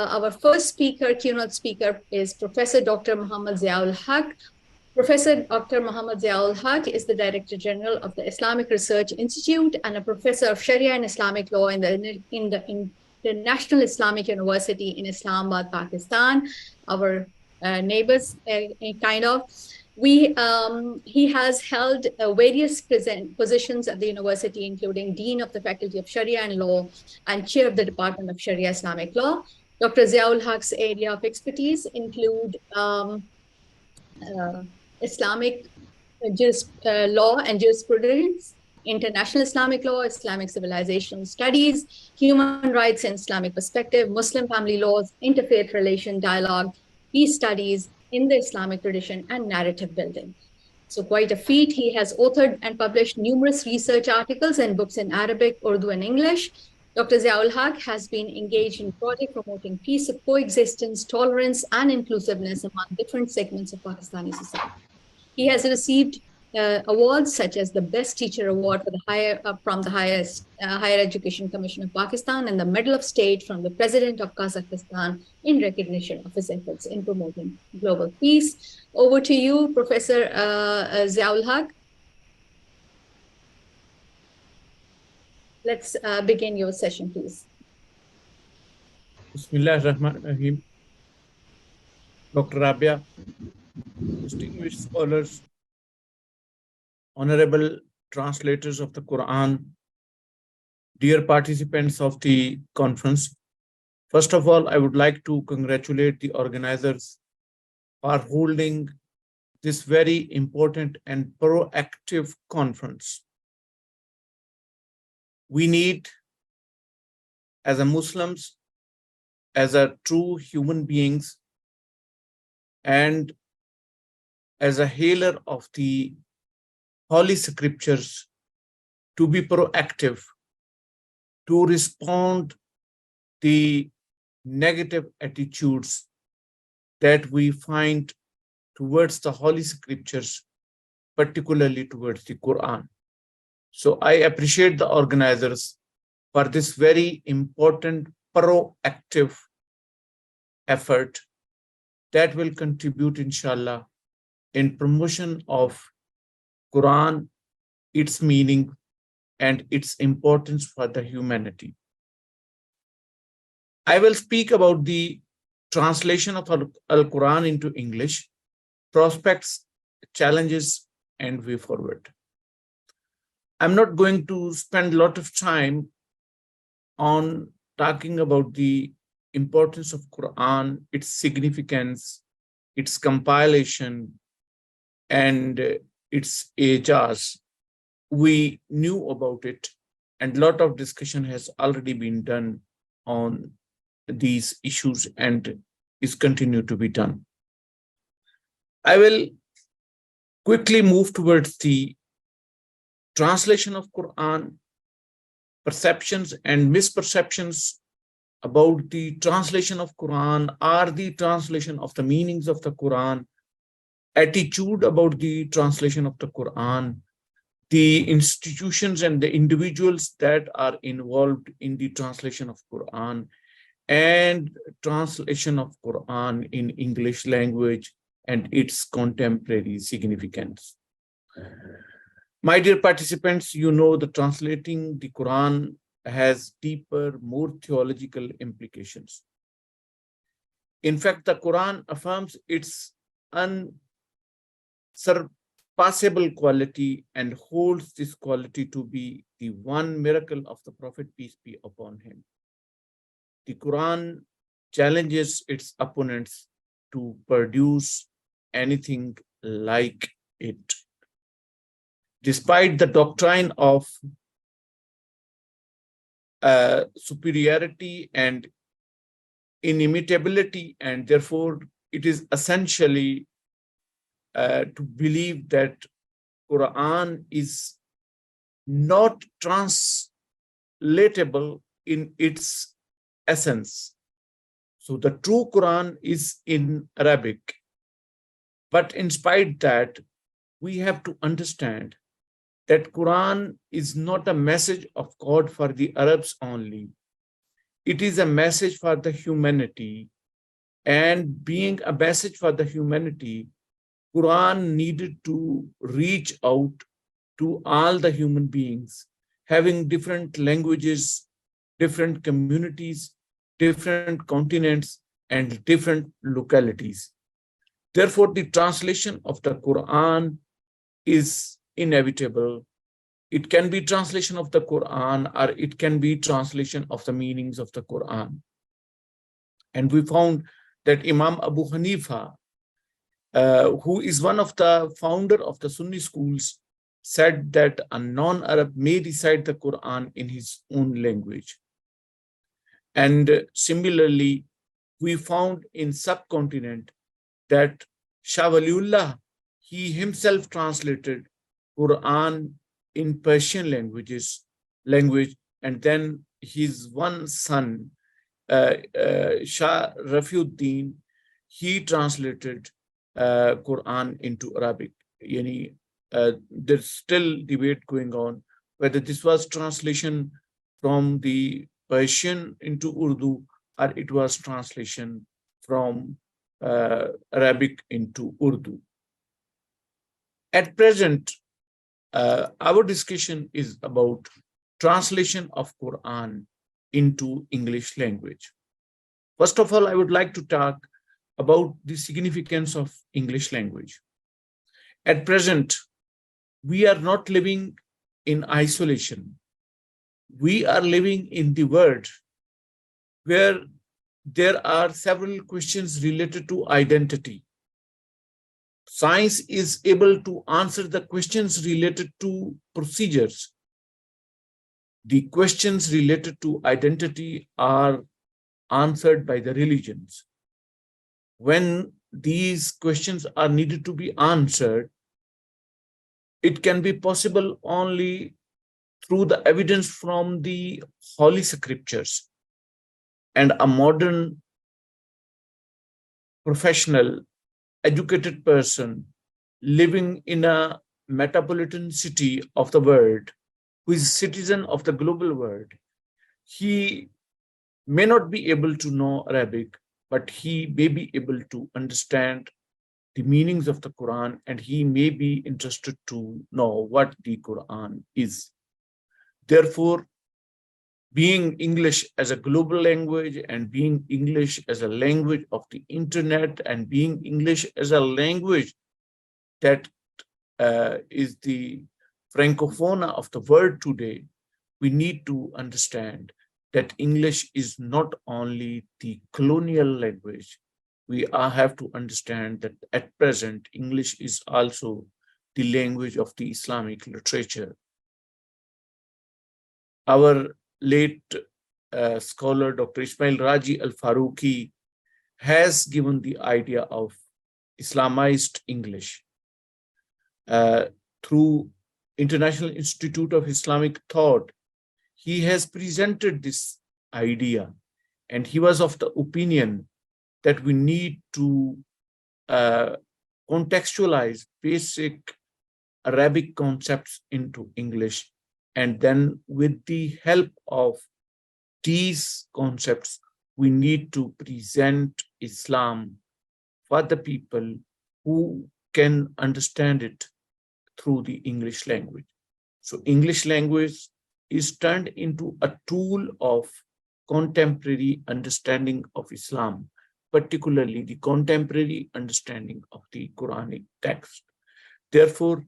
our first speaker, keynote speaker, is Professor Dr. Muhammad Zia-ul-Haq. Professor Dr. Muhammad Zia-ul-Haq is the Director General of the Islamic Research Institute and a professor of Shariah and Islamic Law in the International Islamic University in Islamabad, Pakistan, our neighbors, kind of. He has held various positions at the university, including Dean of the Faculty of Sharia and Law and Chair of the Department of Sharia Islamic Law. Dr. Zia-ul-Haq's area of expertise include Islamic law and jurisprudence, international Islamic law, Islamic civilizational studies, human rights and Islamic perspective, Muslim family laws, interfaith relation dialogue, peace studies in the Islamic tradition, and narrative building. So quite a feat. He has authored and published numerous research articles and books in Arabic, Urdu, and English. Dr. Zia-ul-Haq has been engaged in projects promoting peace, coexistence, tolerance, and inclusiveness among different segments of Pakistani society. He has received awards such as the Best Teacher Award for from the Higher Education Commission of Pakistan and the Medal of State from the President of Kazakhstan in recognition of his efforts in promoting global peace. Over to you, Professor Zia-ul-Haq. Let's begin your session, please. Bismillah ar-Rahman ar-Rahim. Dr. Rabia, distinguished scholars, honorable translators of the Quran, dear participants of the conference. First of all, I would like to congratulate the organizers for holding this very important and proactive conference. We need, as a Muslims, as a true human beings, and as a hailer of the Holy Scriptures, to be proactive, to respond the negative attitudes that we find towards the Holy Scriptures, particularly towards the Quran. So I appreciate the organizers for this very important proactive effort that will contribute, inshallah, in promotion of Quran, its meaning, and its importance for the humanity. I will speak about the translation of Al-Quran into English, prospects, challenges, and way forward. I'm not going to spend a lot of time on talking about the importance of Quran, its significance, its compilation, and its ijaz. We knew about it, and a lot of discussion has already been done on these issues and is continued to be done. I will quickly move towards the translation of Quran, perceptions and misperceptions about the translation of Quran, or the translation of the meanings of the Quran, attitude about the translation of the Quran, the institutions and the individuals that are involved in the translation of Quran, and translation of Quran in English language and its contemporary significance. My dear participants, you know that translating the Quran has deeper, more theological implications. In fact, the Quran affirms its unsurpassable quality and holds this quality to be the one miracle of the Prophet, peace be upon him. The Quran challenges its opponents to produce anything like it. Despite the doctrine of superiority and inimitability, and therefore it is essentially to believe that Quran is not translatable in its essence. So the true Quran is in Arabic. But in spite that, we have to understand that Quran is not a message of God for the Arabs only. it is a message for the humanity, and being a message for the humanity, Quran needed to reach out to all the human beings, having different languages, different communities, different continents, and different localities. Therefore, the translation of the Quran is inevitable. It can be translation of the Quran, or it can be translation of the meanings of the Quran. And we found that Imam Abu Hanifa, who is one of the founder of the Sunni schools, said that a non-Arab may recite the Quran in his own language. And similarly, we found in subcontinent that Shah Waliullah, he himself translated Quran in Persian language, and then his one son, Shah Rafiuddin, he translated Quran into Arabic. There's still debate going on whether this was translation from the Persian into Urdu, or it was translation from Arabic into Urdu. At present, our discussion is about translation of Quran into English language. First of all, I would like to talk about the significance of English language. At present, we are not living in isolation. We are living in the world where there are several questions related to identity. Science is able to answer the questions related to procedures. The questions related to identity are answered by the religions. When these questions are needed to be answered, it can be possible only through the evidence from the Holy Scriptures. And a modern professional, educated person living in a metropolitan city of the world, who is a citizen of the global world, he may not be able to know Arabic, but he may be able to understand the meanings of the Quran, and he may be interested to know what the Quran is. Therefore, being English as a global language, and being English as a language of the internet, and being English as a language that is the francophone of the world today, we need to understand that English is not only the colonial language. We have to understand that at present, English is also the language of the Islamic literature. Our late scholar, Dr. Ismail Raji Al-Faruqi, has given the idea of Islamized English through International Institute of Islamic Thought. He has presented this idea, and he was of the opinion that we need to contextualize basic Arabic concepts into English, and then with the help of these concepts, we need to present Islam for the people who can understand it through the English language. So English language is turned into a tool of contemporary understanding of Islam, particularly the contemporary understanding of the Quranic text. Therefore,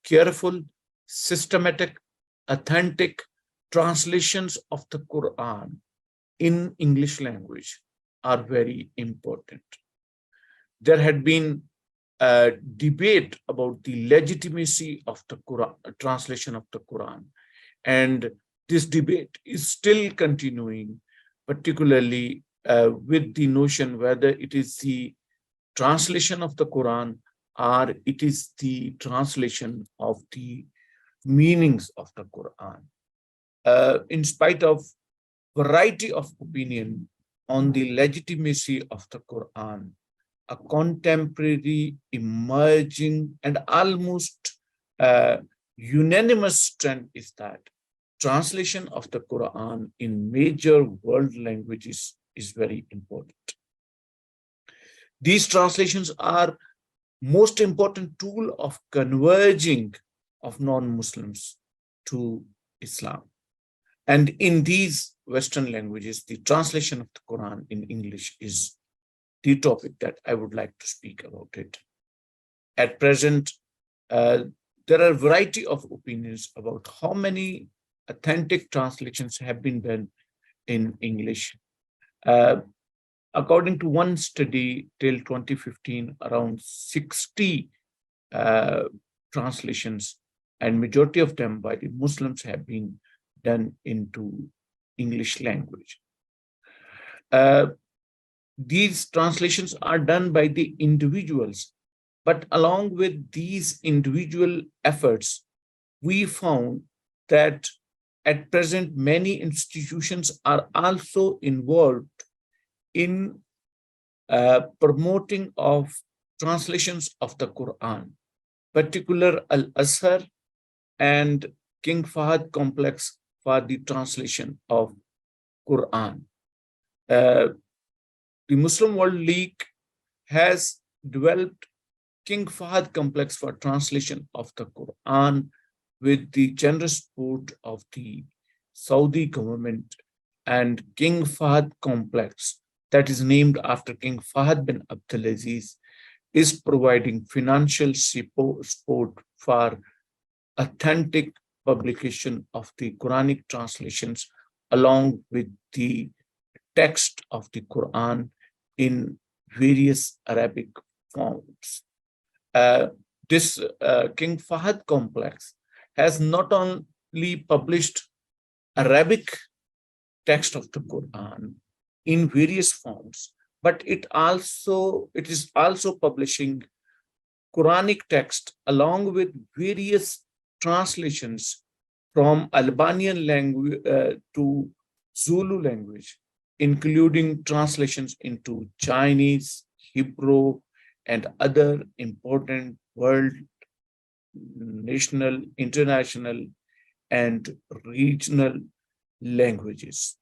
careful, systematic, authentic translations of the Quran in English language are very important. There had been a debate about the legitimacy of the Quran, translation of the Quran, and this debate is still continuing, particularly with the notion whether it is the translation of the Quran or it is the translation of the meanings of the Quran. In spite of variety of opinion on the legitimacy of the Quran, a contemporary, emerging, and almost unanimous trend is that translation of the Quran in major world languages is very important. These translations are most important tool of converging of non-Muslims to Islam. And in these Western languages, the translation of the Quran in English is the topic that I would like to speak about it. At present, there are a variety of opinions about how many authentic translations have been done in English. According to one study, till 2015, around 60 translations, and majority of them by the Muslims, have been done into English language. These translations are done by the individuals, but along with these individual efforts, we found that at present many institutions are also involved in promoting of translations of the Quran, particular Al-Azhar and King Fahd Complex for the translation of Quran. The Muslim World League has developed King Fahd Complex for translation of the Quran with the generous support of the Saudi government, and King Fahd Complex, that is named after King Fahd bin Abdulaziz, is providing financial support for authentic publication of the Quranic translations along with the text of the Quran in various Arabic forms. This King Fahd Complex has not only published Arabic text of the Quran in various forms, but it is also publishing Quranic text along with various translations from Albanian language to Zulu language, including translations into Chinese, Hebrew, and other important world, national, international, and regional languages.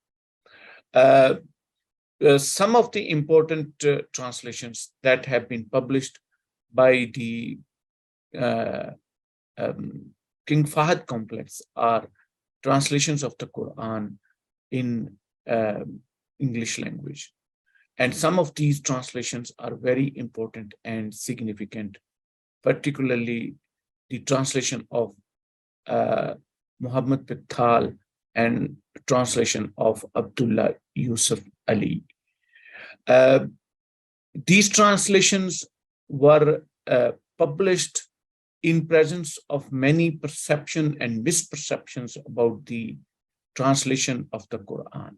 Some of the important translations that have been published by the King Fahd Complex are translations of the Quran in English language. And some of these translations are very important and significant, particularly the translation of Muhammad Pittal and translation of Abdullah Yusuf Ali. These translations were published in presence of many perception and misperceptions about the translation of the Quran.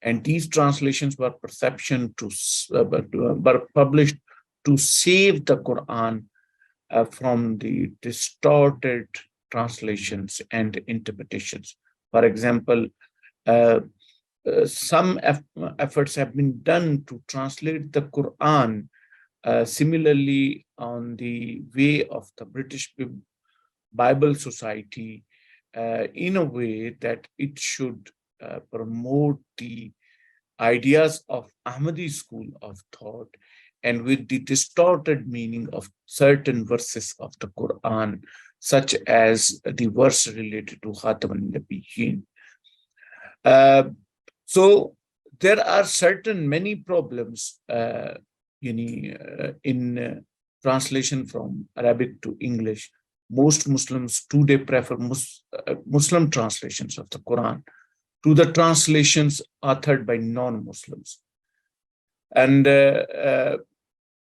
And these translations were were published to save the Quran from the distorted translations and interpretations. For example, some efforts have been done to translate the Quran similarly on the way of the British Bible Society in a way that it should promote the ideas of Ahmadi school of thought, and with the distorted meaning of certain verses of the Quran, such as the verse related to Khatam al-Nabiyyin. So there are many problems in translation from Arabic to English. Most Muslims today prefer Muslim translations of the Quran to the translations authored by non-Muslims. And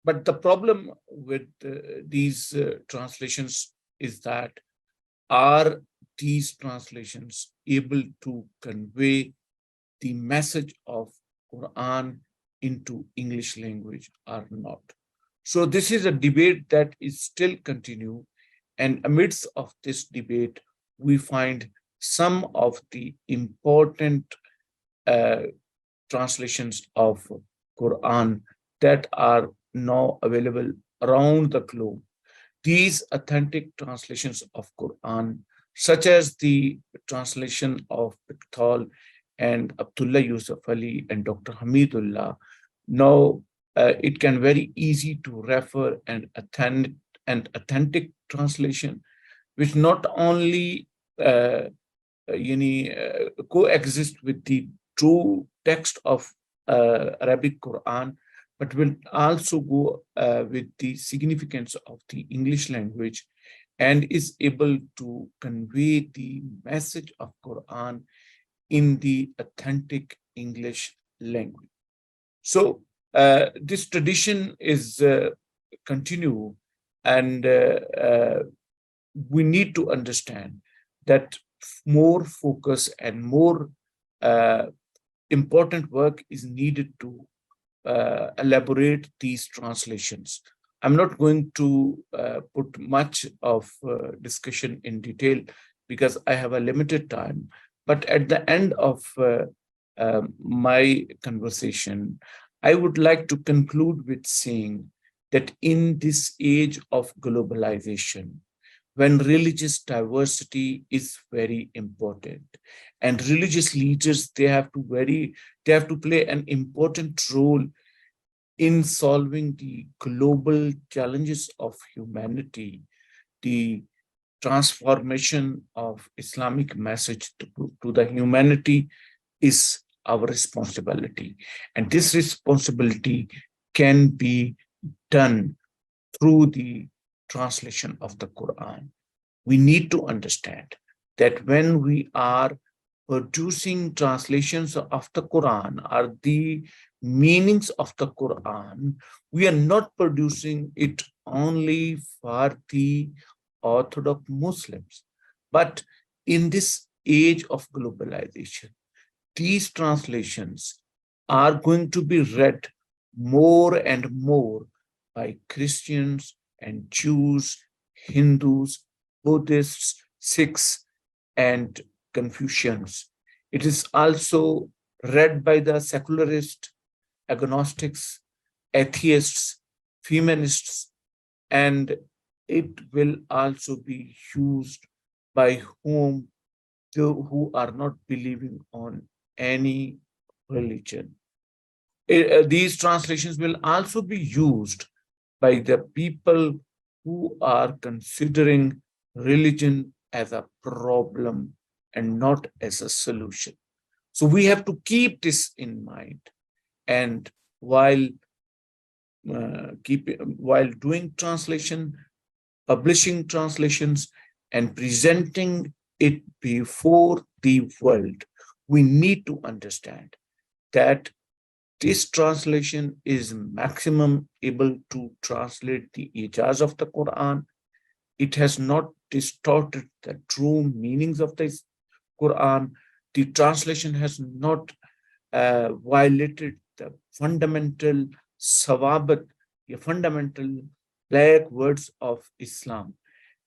but the problem with these translations is that, are these translations able to convey the message of Quran into English language or not? So this is a debate that is still continue, and amidst of this debate, we find some of the important translations of Quran that are now available around the globe. These authentic translations of Quran such as the translation of Pickthall and Abdullah Yusuf Ali and Dr. Hamidullah. Now, it can very easy to refer an authentic translation, which not only coexist with the true text of Arabic Quran, but will also go with the significance of the English language and is able to convey the message of Quran in the authentic English language. So this tradition is continue, and we need to understand that more focus and more important work is needed to elaborate these translations. I'm not going to put much of discussion in detail because I have a limited time. But at the end of my conversation, I would like to conclude with saying that in this age of globalization, when religious diversity is very important, and religious leaders, they have to play an important role in solving the global challenges of humanity, the transformation of Islamic message to the humanity is our responsibility. And this responsibility can be done through the translation of the Quran. We need to understand that when we are producing translations of the Quran or the meanings of the Quran, we are not producing it only for the Orthodox Muslims. But in this age of globalization, these translations are going to be read more and more by Christians and Jews, Hindus, Buddhists, Sikhs, and Confucians. It is also read by the secularists, agnostics, atheists, feminists, and it will also be used by whom who are not believing on any religion. These translations will also be used by the people who are considering religion as a problem and not as a solution. So we have to keep this in mind. And while doing translation, publishing translations, and presenting it before the world, we need to understand that this translation is maximum able to translate the ijaz of the Quran. It has not distorted the true meanings of the Quran. The translation has not violated the fundamental sawabat, the fundamental black words of Islam.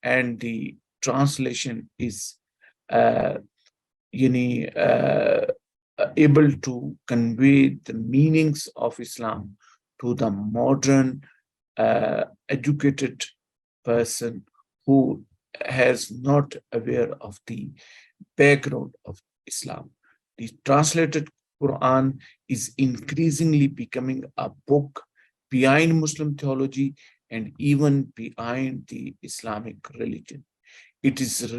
And the translation is able to convey the meanings of Islam to the modern educated person who has not aware of the background of Islam. The translated Quran is increasingly becoming a book behind Muslim theology and even behind the Islamic religion. It is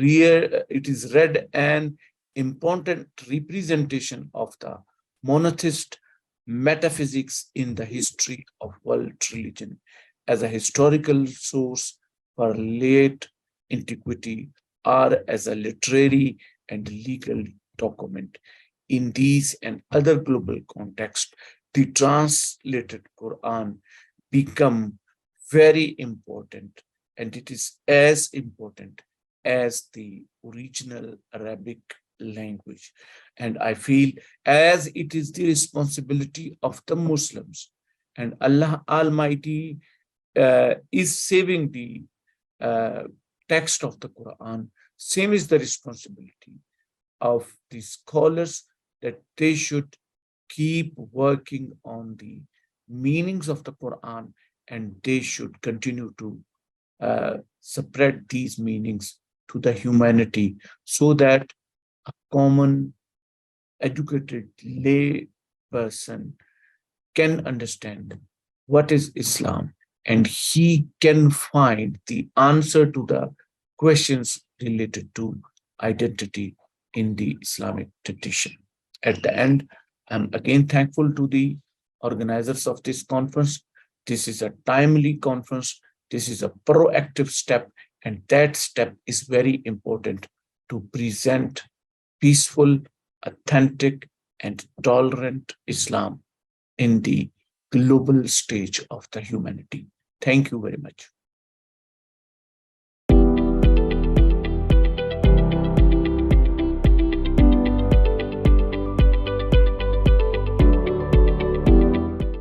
read an important representation of the monotheist metaphysics in the history of world religion as a historical source for late antiquity or as a literary and legal document. In these and other global contexts, the translated Quran become very important, and it is as important as the original Arabic language. And I feel as it is the responsibility of the Muslims, and Allah Almighty is saving the text of the Quran, same is the responsibility of the scholars that they should keep working on the meanings of the Quran, and they should continue to spread these meanings to the humanity so that a common educated lay person can understand what is Islam and he can find the answer to the questions related to identity in the Islamic tradition. At the end, I'm again thankful to the organizers of this conference. This is a timely conference. This is a proactive step, and that step is very important to present peaceful, authentic, and tolerant Islam in the global stage of the humanity. Thank you very much.